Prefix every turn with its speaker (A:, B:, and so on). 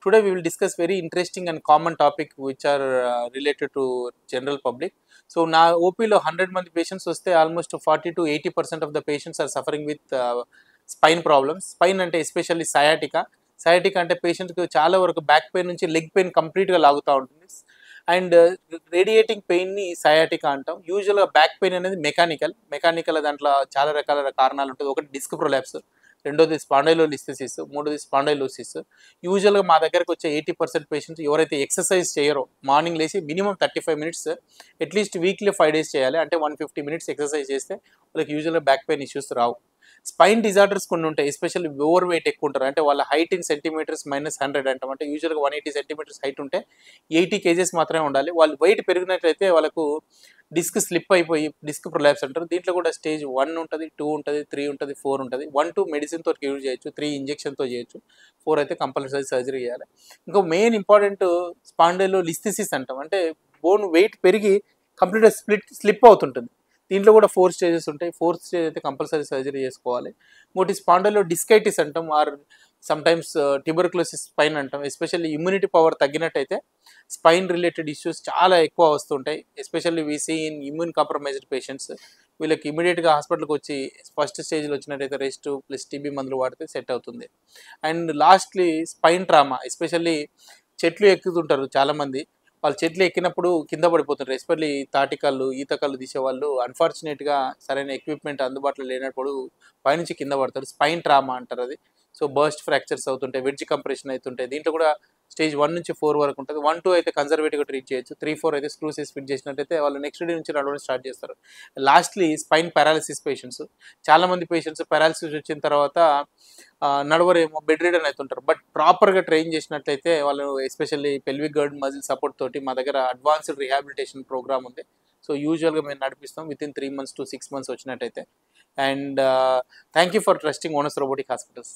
A: Today we will discuss very interesting and common topic which are related to general public. So now OP లో 100 మంది patients వస్తే almost 40 to 80% of the patients are suffering with spine problems. Spine అంటే especially sciatica. Sciatica అంటే పేషెంట్కి చాలా వరకు back pain నుంచి leg pain కంప్లీట్గా లాగుతూ ఉంటుంది. అండ్ రేడియేటింగ్ పెయిన్ని సయాటికా అంటాం. యూజువల్గా బ్యాక్ పెయిన్ అనేది మెకానికల్ దాంట్లో చాలా రకాల కారణాలు ఉంటుంది. ఒకటి డిస్క్ ప్రొలాప్స్, రెండోది స్పాండైలోలిస్థెసిస్, మూడోది స్పాండైలోసిస్. యూజువల్గా మా దగ్గరకు వచ్చే 80% పేషెంట్స్ ఎవరైతే ఎక్సర్సైజ్ చేయరో, మార్నింగ్ లేచి minimum 35 minutes at least weekly 5 days చేయాలి. అంటే 150 minutes ఎక్సర్సైజ్ చేస్తే వాళ్ళకి యూజువల్గా బ్యాక్ పెయిన్ ఇష్యూస్ రావు. స్పైన్ డిజార్డర్స్ కొన్ని ఉంటాయి, ఎస్పెషల్లీ ఓవర్ వెయిట్ ఎక్కువ ఉంటారు. అంటే వాళ్ళ హైట్ ఇన్ సెంటీమీటర్స్ -100 అంటాం. అంటే యూజువల్గా 180 centimeters హైట్ ఉంటే 80 kgs మాత్రమే ఉండాలి. వాళ్ళు వెయిట్ పెరిగినట్లయితే వాళ్ళకు డిస్క్ స్లిప్ అయిపోయి డిస్క్ ప్రొలాప్స్ అంటారు. దీంట్లో కూడా స్టేజ్ 1 ఉంటుంది, 2 ఉంటుంది, 3 ఉంటుంది, 4 ఉంటుంది. 1, 2 మెడిసిన్తో క్యూర్ చేయొచ్చు, 3 ఇంజెక్షన్తో చేయొచ్చు, 4 అయితే కంపల్సరీ సర్జరీ చేయాలి. ఇంకో మెయిన్ ఇంపార్టెంట్ స్పాండైలోలిస్థెసిస్ అంటాం. అంటే బోన్ వెయిట్ పెరిగి కంప్లీట్గా స్లిప్ అవుతుంటుంది. దీంట్లో కూడా 4 stages ఉంటాయి. 4th stage అయితే కంపల్సరీ సర్జరీ చేసుకోవాలి. ఇంకోటి స్పాండైలోడిస్కైటిస్ అంటాం, ఆర్ సమ్టైమ్స్ ట్యూబర్క్లోసిస్ స్పైన్ అంటాం. ఎస్పెషల్లీ ఇమ్యూనిటీ పవర్ తగ్గినట్టయితే స్పైన్ రిలేటెడ్ ఇష్యూస్ చాలా ఎక్కువ వస్తుంటాయి. Especially we see in immune compromised patients. వీళ్ళకి ఇమీడియట్గా హాస్పిటల్కి వచ్చి ఫస్ట్ స్టేజ్లో వచ్చినట్టయితే రెస్ట్ ప్లస్ టీబీ మందులు వాడితే సెట్ అవుతుంది. And lastly spine trauma, especially చెట్లు ఎక్కుతుంటారు చాలామంది. వాళ్ళు చెట్లు ఎక్కినప్పుడు కింద పడిపోతుంటారు. ఎస్పెషల్లీ తాటికల్లు, ఈతకల్లు తీసేవాళ్ళు అన్ఫార్చునేట్గా సరైన ఎక్విప్మెంట్ అందుబాటులో లేనప్పుడు పైనుంచి కింద పడతారు. స్పైన్ ట్రామా అంటారు అది. సో బర్స్ట్ ఫ్రాక్చర్స్ అవుతుంటాయి, వెడ్జ్ కంప్రెషన్ అవుతుంటాయి. దీంట్లో కూడా స్టేజ్ 1 నుంచి 4 వరకు ఉంటుంది. 1, 2 అయితే కన్జర్వేటివ్గా ట్రీట్ చేయొచ్చు. 3, 4 అయితే స్క్రూస్ వేసి ఫిట్ చేసినట్టయితే వాళ్ళు నెక్స్ట్ డే నుంచి నడవడం స్టార్ట్ చేస్తారు. Lastly spine paralysis patients. చాలామంది పేషెంట్స్ పారాలిసిస్ వచ్చిన తర్వాత నడవరేమో, బెడ్ రిడన్ అవుతుంటారు. బట్ ప్రాపర్గా ట్రైన్ చేసినట్లయితే వాళ్ళు especially pelvic girt muscle support తోటి మా దగ్గర అడ్వాన్స్డ్ రిహాబిలిటేషన్ ప్రోగ్రామ్ ఉంది. సో యూజువల్గా మేము నడిపిస్తాం వితిన్ 3 months to 6 months వచ్చినట్టయితే. And thank you for trusting onus robotic hospitals.